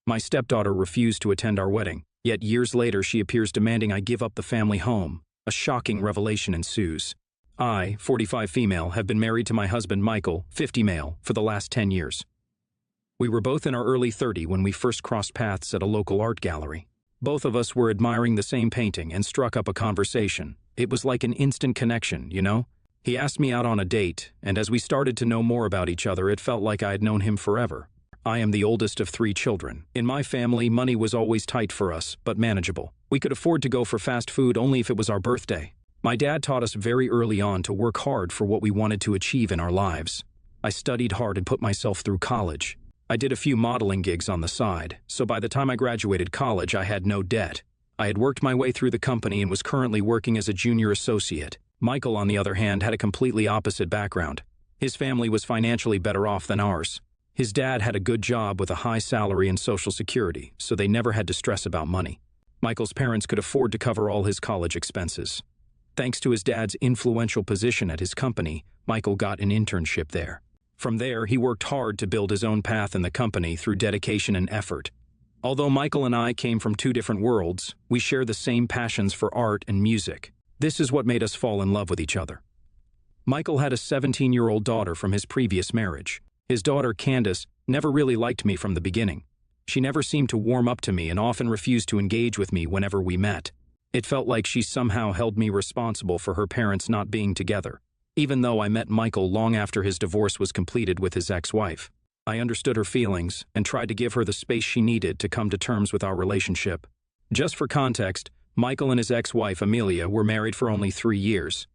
My stepdaughter refused to attend our wedding, yet years later she appears demanding I give up the family home. A shocking revelation ensues. I, 45 female, have been married to my husband Michael, 50 male, for the last 10 years. We were both in our early 30s when we first crossed paths at a local art gallery. Both of us were admiring the same painting and struck up a conversation. It was like an instant connection, you know? He asked me out on a date, and as we started to know more about each other, it felt like I had known him forever. I am the oldest of 3 children. In my family, money was always tight for us, but manageable. We could afford to go for fast food only if it was our birthday. My dad taught us very early on to work hard for what we wanted to achieve in our lives. I studied hard and put myself through college. I did a few modeling gigs on the side, so by the time I graduated college, I had no debt. I had worked my way through the company and was currently working as a junior associate. Michael, on the other hand, had a completely opposite background. His family was financially better off than ours. His dad had a good job with a high salary and Social Security, so they never had to stress about money. Michael's parents could afford to cover all his college expenses. Thanks to his dad's influential position at his company, Michael got an internship there. From there, he worked hard to build his own path in the company through dedication and effort. Although Michael and I came from 2 different worlds, we share the same passions for art and music. This is what made us fall in love with each other. Michael had a 17-year-old daughter from his previous marriage. His daughter, Candace, never really liked me from the beginning. She never seemed to warm up to me and often refused to engage with me whenever we met. It felt like she somehow held me responsible for her parents not being together. Even though I met Michael long after his divorce was completed with his ex-wife, I understood her feelings and tried to give her the space she needed to come to terms with our relationship. Just for context, Michael and his ex-wife, Amelia, were married for only 3 years.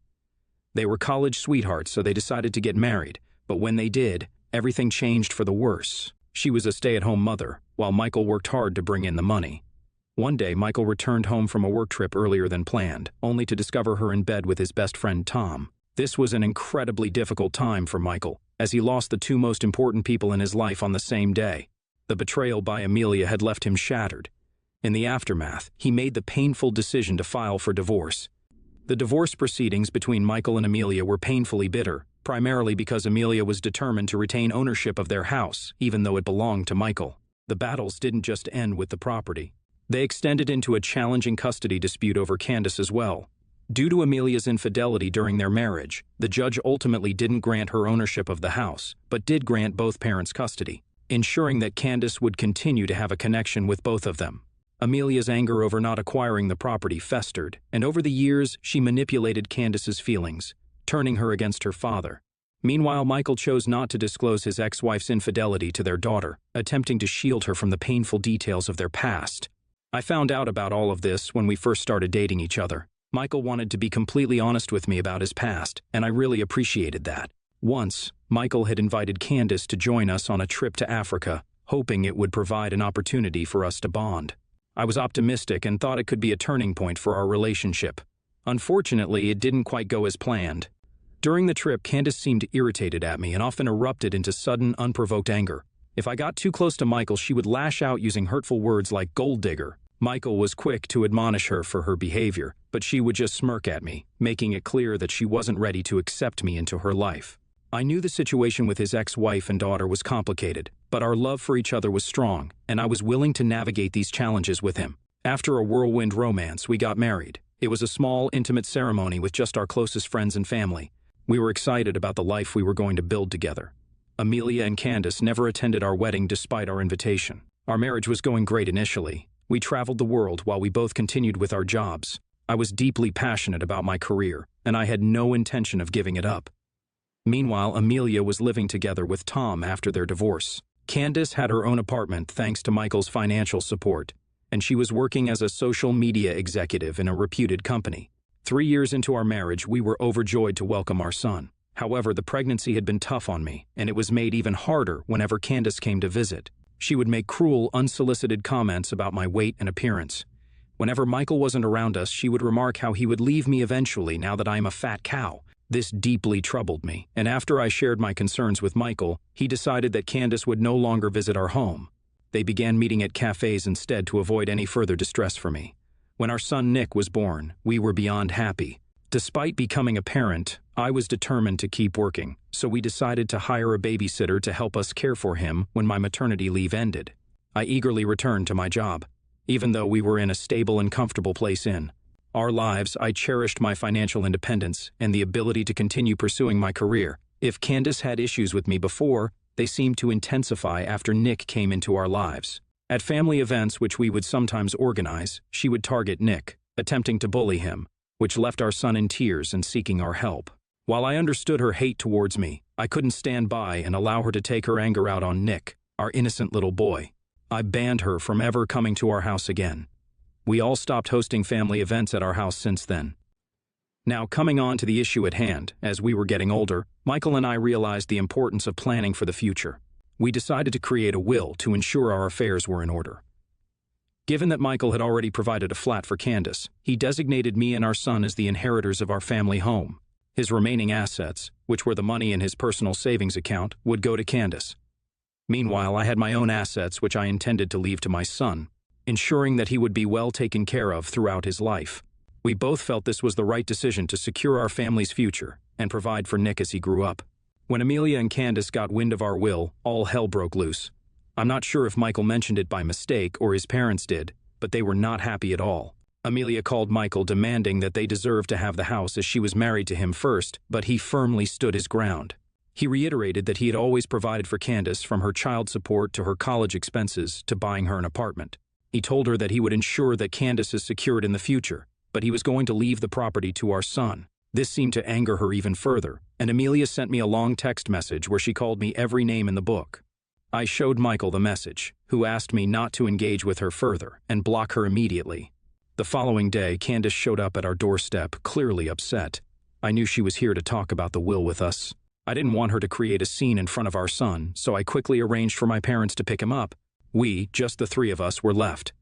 They were college sweethearts, so they decided to get married, but when they did, everything changed for the worse. She was a stay-at-home mother, while Michael worked hard to bring in the money. One day, Michael returned home from a work trip earlier than planned, only to discover her in bed with his best friend, Tom. This was an incredibly difficult time for Michael, as he lost the 2 most important people in his life on the same day. The betrayal by Amelia had left him shattered. In the aftermath, he made the painful decision to file for divorce. The divorce proceedings between Michael and Amelia were painfully bitter, primarily because Amelia was determined to retain ownership of their house, even though it belonged to Michael. The battles didn't just end with the property. They extended into a challenging custody dispute over Candace as well. Due to Amelia's infidelity during their marriage, the judge ultimately didn't grant her ownership of the house, but did grant both parents custody, ensuring that Candace would continue to have a connection with both of them. Amelia's anger over not acquiring the property festered, and over the years, she manipulated Candace's feelings, turning her against her father. Meanwhile, Michael chose not to disclose his ex-wife's infidelity to their daughter, attempting to shield her from the painful details of their past. I found out about all of this when we first started dating each other. Michael wanted to be completely honest with me about his past, and I really appreciated that. Once, Michael had invited Candace to join us on a trip to Africa, hoping it would provide an opportunity for us to bond. I was optimistic and thought it could be a turning point for our relationship. Unfortunately, it didn't quite go as planned. During the trip, Candace seemed irritated at me and often erupted into sudden, unprovoked anger. If I got too close to Michael, she would lash out using hurtful words like gold digger. Michael was quick to admonish her for her behavior, but she would just smirk at me, making it clear that she wasn't ready to accept me into her life. I knew the situation with his ex-wife and daughter was complicated, but our love for each other was strong, and I was willing to navigate these challenges with him. After a whirlwind romance, we got married. It was a small, intimate ceremony with just our closest friends and family. We were excited about the life we were going to build together. Amelia and Candace never attended our wedding despite our invitation. Our marriage was going great initially. We traveled the world while we both continued with our jobs. I was deeply passionate about my career, and I had no intention of giving it up. Meanwhile, Amelia was living together with Tom after their divorce. Candace had her own apartment thanks to Michael's financial support, and she was working as a social media executive in a reputed company. 3 years into our marriage, we were overjoyed to welcome our son. However, the pregnancy had been tough on me, and it was made even harder whenever Candace came to visit. She would make cruel, unsolicited comments about my weight and appearance. Whenever Michael wasn't around us, she would remark how he would leave me eventually now that I am a fat cow. This deeply troubled me, and after I shared my concerns with Michael, he decided that Candace would no longer visit our home. They began meeting at cafes instead to avoid any further distress for me. When our son Nick was born, we were beyond happy. Despite becoming a parent, I was determined to keep working, so we decided to hire a babysitter to help us care for him when my maternity leave ended. I eagerly returned to my job. Even though we were in a stable and comfortable place in our lives, I cherished my financial independence and the ability to continue pursuing my career. If Candace had issues with me before, they seemed to intensify after Nick came into our lives. At family events which we would sometimes organize, she would target Nick, attempting to bully him, which left our son in tears and seeking our help. While I understood her hate towards me, I couldn't stand by and allow her to take her anger out on Nick, our innocent little boy. I banned her from ever coming to our house again. We all stopped hosting family events at our house since then. Now, coming on to the issue at hand, as we were getting older, Michael and I realized the importance of planning for the future. We decided to create a will to ensure our affairs were in order. Given that Michael had already provided a flat for Candace, he designated me and our son as the inheritors of our family home. His remaining assets, which were the money in his personal savings account, would go to Candace. Meanwhile, I had my own assets which I intended to leave to my son, ensuring that he would be well taken care of throughout his life. We both felt this was the right decision to secure our family's future and provide for Nick as he grew up. When Amelia and Candace got wind of our will, all hell broke loose. I'm not sure if Michael mentioned it by mistake or his parents did, but they were not happy at all. Amelia called Michael demanding that they deserved to have the house as she was married to him first, but he firmly stood his ground. He reiterated that he had always provided for Candace, from her child support to her college expenses to buying her an apartment. He told her that he would ensure that Candace is secured in the future, but he was going to leave the property to our son. This seemed to anger her even further, and Amelia sent me a long text message where she called me every name in the book. I showed Michael the message, who asked me not to engage with her further and block her immediately. The following day, Candace showed up at our doorstep, clearly upset. I knew she was here to talk about the will with us. I didn't want her to create a scene in front of our son, so I quickly arranged for my parents to pick him up. We, just the three of us, were left.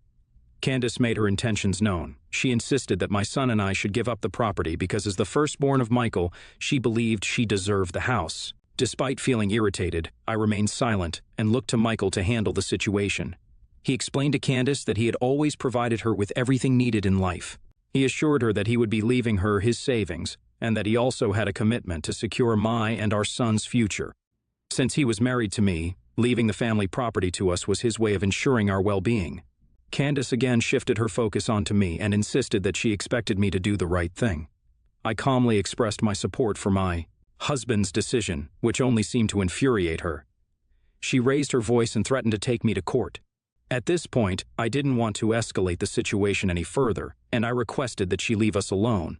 Candace made her intentions known. She insisted that my son and I should give up the property because, as the firstborn of Michael, she believed she deserved the house. Despite feeling irritated, I remained silent and looked to Michael to handle the situation. He explained to Candace that he had always provided her with everything needed in life. He assured her that he would be leaving her his savings, and that he also had a commitment to secure my and our son's future. Since he was married to me, leaving the family property to us was his way of ensuring our well-being. Candace again shifted her focus onto me and insisted that she expected me to do the right thing. I calmly expressed my support for my husband's decision, which only seemed to infuriate her. She raised her voice and threatened to take me to court. At this point, I didn't want to escalate the situation any further, and I requested that she leave us alone.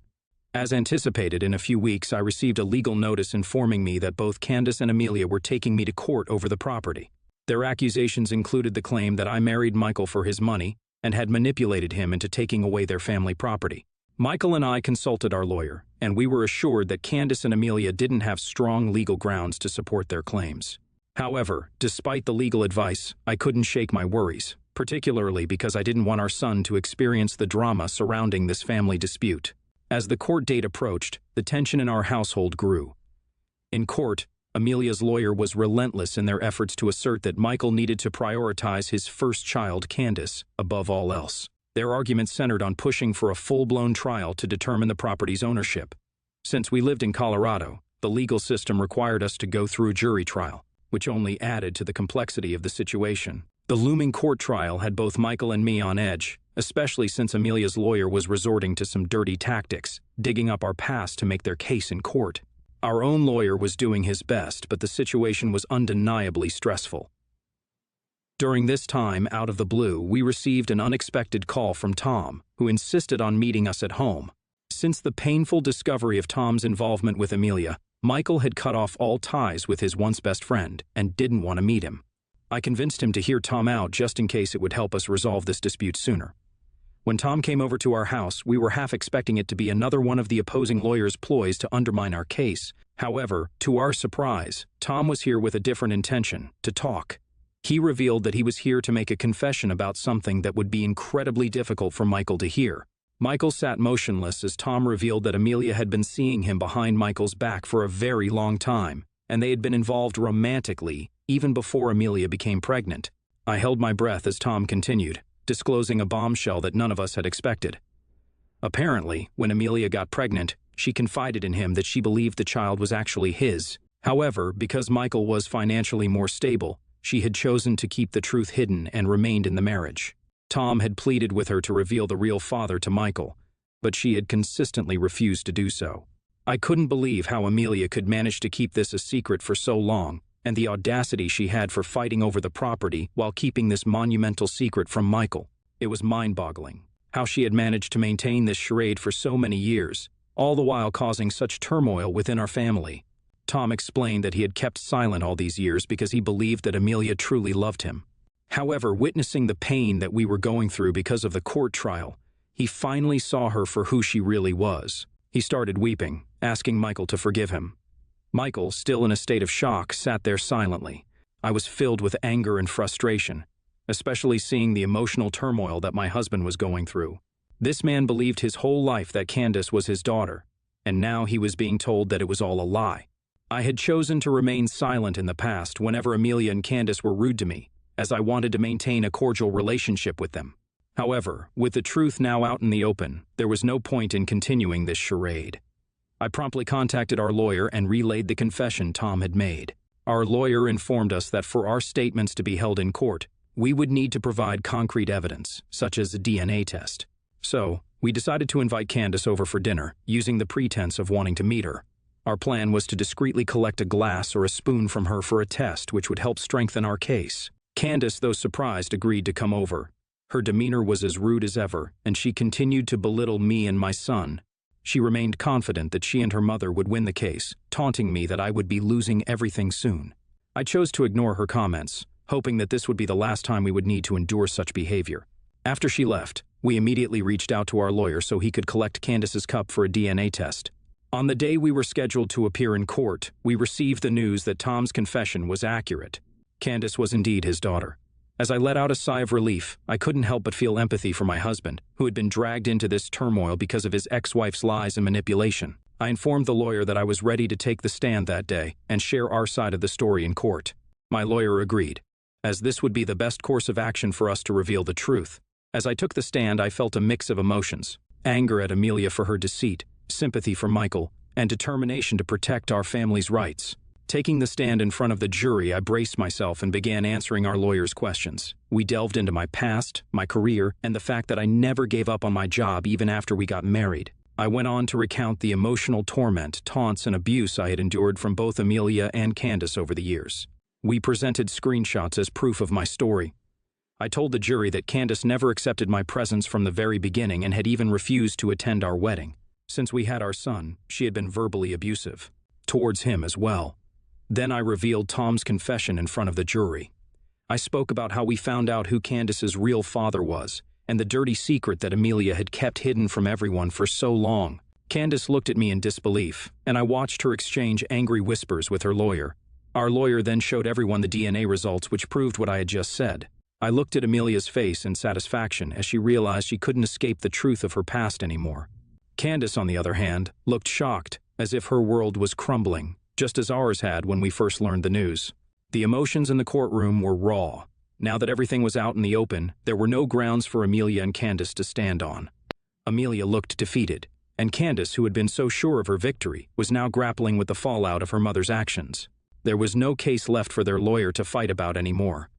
As anticipated, in a few weeks I received a legal notice informing me that both Candace and Amelia were taking me to court over the property. Their accusations included the claim that I married Michael for his money and had manipulated him into taking away their family property. Michael and I consulted our lawyer, and we were assured that Candace and Amelia didn't have strong legal grounds to support their claims. However, despite the legal advice, I couldn't shake my worries, particularly because I didn't want our son to experience the drama surrounding this family dispute. As the court date approached, the tension in our household grew. In court, Amelia's lawyer was relentless in their efforts to assert that Michael needed to prioritize his first child, Candace, above all else. Their argument centered on pushing for a full-blown trial to determine the property's ownership. Since we lived in Colorado, the legal system required us to go through a jury trial, which only added to the complexity of the situation. The looming court trial had both Michael and me on edge, especially since Amelia's lawyer was resorting to some dirty tactics, digging up our past to make their case in court. Our own lawyer was doing his best, but the situation was undeniably stressful. During this time, out of the blue, we received an unexpected call from Tom, who insisted on meeting us at home. Since the painful discovery of Tom's involvement with Amelia, Michael had cut off all ties with his once best friend and didn't want to meet him. I convinced him to hear Tom out just in case it would help us resolve this dispute sooner. When Tom came over to our house, we were half expecting it to be another one of the opposing lawyer's ploys to undermine our case. However, to our surprise, Tom was here with a different intention, to talk. He revealed that he was here to make a confession about something that would be incredibly difficult for Michael to hear. Michael sat motionless as Tom revealed that Amelia had been seeing him behind Michael's back for a very long time, and they had been involved romantically even before Amelia became pregnant. I held my breath as Tom continued, disclosing a bombshell that none of us had expected. Apparently, when Amelia got pregnant, she confided in him that she believed the child was actually his. However, because Michael was financially more stable, She had chosen to keep the truth hidden and remained in the marriage. Tom had pleaded with her to reveal the real father to Michael, but she had consistently refused to do so. I couldn't believe how Amelia could manage to keep this a secret for so long, and the audacity she had for fighting over the property while keeping this monumental secret from Michael. It was mind-boggling how she had managed to maintain this charade for so many years, all the while causing such turmoil within our family. Tom explained that he had kept silent all these years because he believed that Amelia truly loved him. However, witnessing the pain that we were going through because of the court trial, he finally saw her for who she really was. He started weeping, asking Michael to forgive him. Michael, still in a state of shock, sat there silently. I was filled with anger and frustration, especially seeing the emotional turmoil that my husband was going through. This man believed his whole life that Candace was his daughter, and now he was being told that it was all a lie. I had chosen to remain silent in the past whenever Amelia and Candace were rude to me, as I wanted to maintain a cordial relationship with them. However, with the truth now out in the open, there was no point in continuing this charade. I promptly contacted our lawyer and relayed the confession Tom had made. Our lawyer informed us that for our statements to be held in court, we would need to provide concrete evidence, such as a DNA test. So, we decided to invite Candace over for dinner, using the pretense of wanting to meet her. Our plan was to discreetly collect a glass or a spoon from her for a test which would help strengthen our case. Candace, though surprised, agreed to come over. Her demeanor was as rude as ever, and she continued to belittle me and my son. She remained confident that she and her mother would win the case, taunting me that I would be losing everything soon. I chose to ignore her comments, hoping that this would be the last time we would need to endure such behavior. After she left, we immediately reached out to our lawyer so he could collect Candace's cup for a DNA test. On the day we were scheduled to appear in court, we received the news that Tom's confession was accurate. Candace was indeed his daughter. As I let out a sigh of relief, I couldn't help but feel empathy for my husband, who had been dragged into this turmoil because of his ex-wife's lies and manipulation. I informed the lawyer that I was ready to take the stand that day and share our side of the story in court. My lawyer agreed, as this would be the best course of action for us to reveal the truth. As I took the stand, I felt a mix of emotions: anger at Amelia for her deceit, sympathy for Michael, and determination to protect our family's rights. Taking the stand in front of the jury, I braced myself and began answering our lawyer's questions. We delved into my past, my career, and the fact that I never gave up on my job even after we got married. I went on to recount the emotional torment, taunts, and abuse I had endured from both Amelia and Candace over the years. We presented screenshots as proof of my story. I told the jury that Candace never accepted my presence from the very beginning and had even refused to attend our wedding. Since we had our son, she had been verbally abusive towards him as well. Then I revealed Tom's confession in front of the jury. I spoke about how we found out who Candace's real father was, and the dirty secret that Amelia had kept hidden from everyone for so long. Candace looked at me in disbelief, and I watched her exchange angry whispers with her lawyer. Our lawyer then showed everyone the DNA results which proved what I had just said. I looked at Amelia's face in satisfaction as she realized she couldn't escape the truth of her past anymore. Candace, on the other hand, looked shocked, as if her world was crumbling, just as ours had when we first learned the news. The emotions in the courtroom were raw. Now that everything was out in the open, there were no grounds for Amelia and Candace to stand on. Amelia looked defeated, and Candace, who had been so sure of her victory, was now grappling with the fallout of her mother's actions. There was no case left for their lawyer to fight about anymore.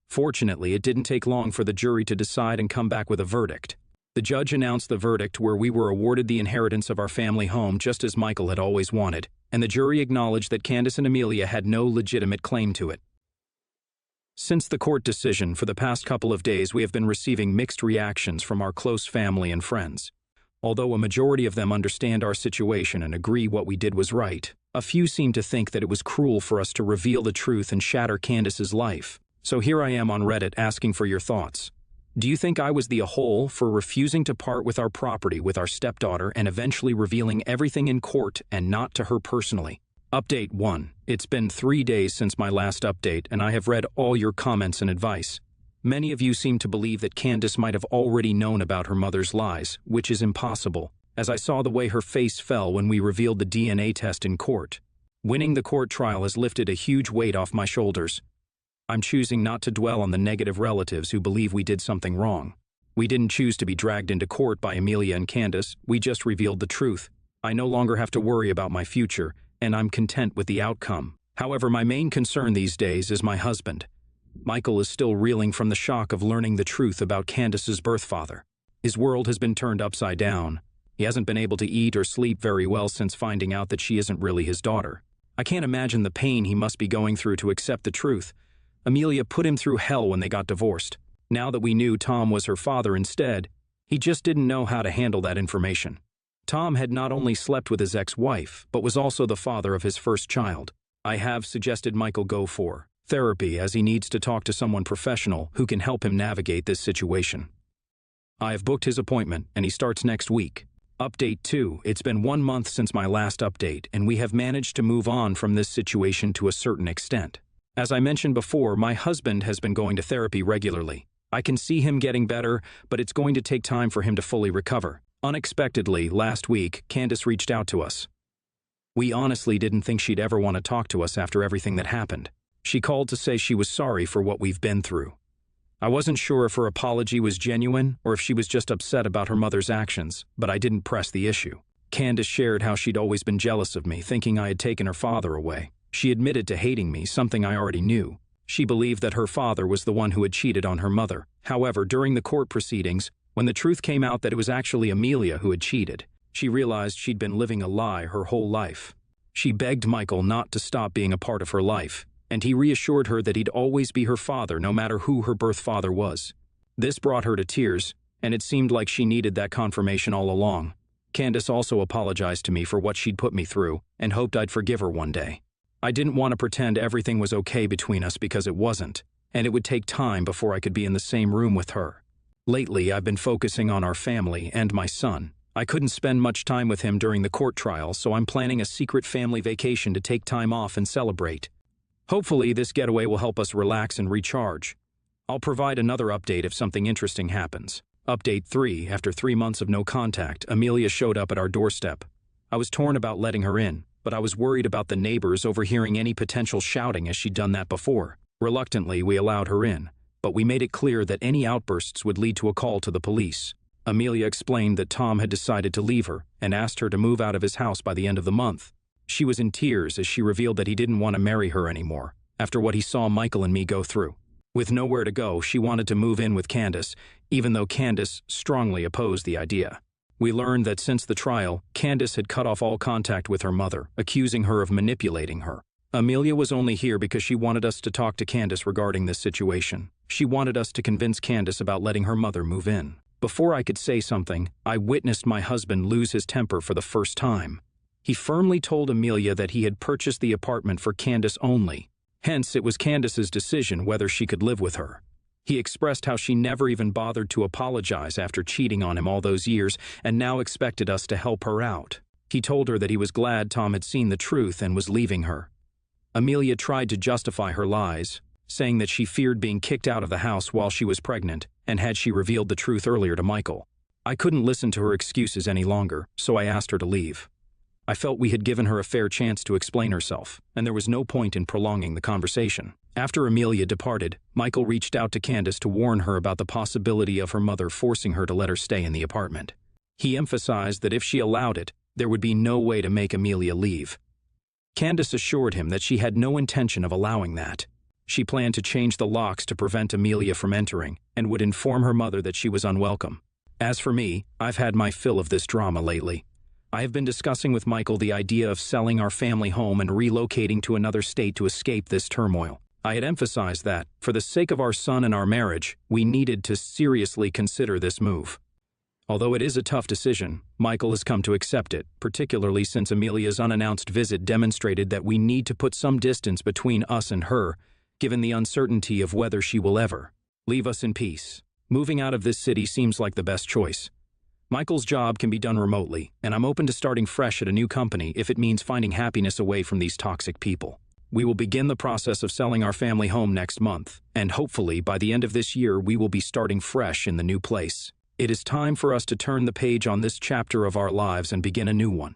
Fortunately, it didn't take long for the jury to decide and come back with a verdict. The judge announced the verdict where we were awarded the inheritance of our family home just as Michael had always wanted, and the jury acknowledged that Candace and Amelia had no legitimate claim to it. Since the court decision, for the past couple of days we have been receiving mixed reactions from our close family and friends. Although a majority of them understand our situation and agree what we did was right, a few seem to think that it was cruel for us to reveal the truth and shatter Candace's life. So here I am on Reddit asking for your thoughts. Do you think I was the a-hole for refusing to part with our property with our stepdaughter and eventually revealing everything in court and not to her personally? Update 1. It's been 3 days since my last update, and I have read all your comments and advice. Many of you seem to believe that Candace might have already known about her mother's lies, which is impossible, as I saw the way her face fell when we revealed the DNA test in court. Winning the court trial has lifted a huge weight off my shoulders. I'm choosing not to dwell on the negative relatives who believe we did something wrong. We didn't choose to be dragged into court by Amelia and Candace, we just revealed the truth. I no longer have to worry about my future, and I'm content with the outcome. However, my main concern these days is my husband. Michael is still reeling from the shock of learning the truth about Candace's birth father. His world has been turned upside down. He hasn't been able to eat or sleep very well since finding out that she isn't really his daughter. I can't imagine the pain he must be going through to accept the truth. Amelia put him through hell when they got divorced. Now that we knew Tom was her father instead, he just didn't know how to handle that information. Tom had not only slept with his ex-wife, but was also the father of his first child. I have suggested Michael go for therapy, as he needs to talk to someone professional who can help him navigate this situation. I have booked his appointment, and he starts next week. Update 2. It's been 1 month since my last update, and we have managed to move on from this situation to a certain extent. As I mentioned before, my husband has been going to therapy regularly. I can see him getting better, but it's going to take time for him to fully recover. Unexpectedly, last week, Candace reached out to us. We honestly didn't think she'd ever want to talk to us after everything that happened. She called to say she was sorry for what we've been through. I wasn't sure if her apology was genuine or if she was just upset about her mother's actions, but I didn't press the issue. Candace shared how she'd always been jealous of me, thinking I had taken her father away. She admitted to hating me, something I already knew. She believed that her father was the one who had cheated on her mother. However, during the court proceedings, when the truth came out that it was actually Amelia who had cheated, she realized she'd been living a lie her whole life. She begged Michael not to stop being a part of her life, and he reassured her that he'd always be her father no matter who her birth father was. This brought her to tears, and it seemed like she needed that confirmation all along. Candace also apologized to me for what she'd put me through and hoped I'd forgive her one day. I didn't want to pretend everything was okay between us because it wasn't, and it would take time before I could be in the same room with her. Lately, I've been focusing on our family and my son. I couldn't spend much time with him during the court trial, so I'm planning a secret family vacation to take time off and celebrate. Hopefully, this getaway will help us relax and recharge. I'll provide another update if something interesting happens. Update 3. After 3 months of no contact, Amelia showed up at our doorstep. I was torn about letting her in, but I was worried about the neighbors overhearing any potential shouting as she'd done that before. Reluctantly, we allowed her in, but we made it clear that any outbursts would lead to a call to the police. Amelia explained that Tom had decided to leave her and asked her to move out of his house by the end of the month. She was in tears as she revealed that he didn't want to marry her anymore, after what he saw Michael and me go through. With nowhere to go, she wanted to move in with Candace, even though Candace strongly opposed the idea. We learned that since the trial, Candace had cut off all contact with her mother, accusing her of manipulating her. Amelia was only here because she wanted us to talk to Candace regarding this situation. She wanted us to convince Candace about letting her mother move in. Before I could say something, I witnessed my husband lose his temper for the first time. He firmly told Amelia that he had purchased the apartment for Candace only. Hence, it was Candace's decision whether she could live with her. He expressed how she never even bothered to apologize after cheating on him all those years and now expected us to help her out. He told her that he was glad Tom had seen the truth and was leaving her. Amelia tried to justify her lies, saying that she feared being kicked out of the house while she was pregnant and had she revealed the truth earlier to Michael. I couldn't listen to her excuses any longer, so I asked her to leave. I felt we had given her a fair chance to explain herself, and there was no point in prolonging the conversation. After Amelia departed, Michael reached out to Candace to warn her about the possibility of her mother forcing her to let her stay in the apartment. He emphasized that if she allowed it, there would be no way to make Amelia leave. Candace assured him that she had no intention of allowing that. She planned to change the locks to prevent Amelia from entering and would inform her mother that she was unwelcome. As for me, I've had my fill of this drama lately. I have been discussing with Michael the idea of selling our family home and relocating to another state to escape this turmoil. I had emphasized that, for the sake of our son and our marriage, we needed to seriously consider this move. Although it is a tough decision, Michael has come to accept it, particularly since Amelia's unannounced visit demonstrated that we need to put some distance between us and her, given the uncertainty of whether she will ever leave us in peace. Moving out of this city seems like the best choice. Michael's job can be done remotely, and I'm open to starting fresh at a new company if it means finding happiness away from these toxic people. We will begin the process of selling our family home next month, and hopefully by the end of this year we will be starting fresh in the new place. It is time for us to turn the page on this chapter of our lives and begin a new one.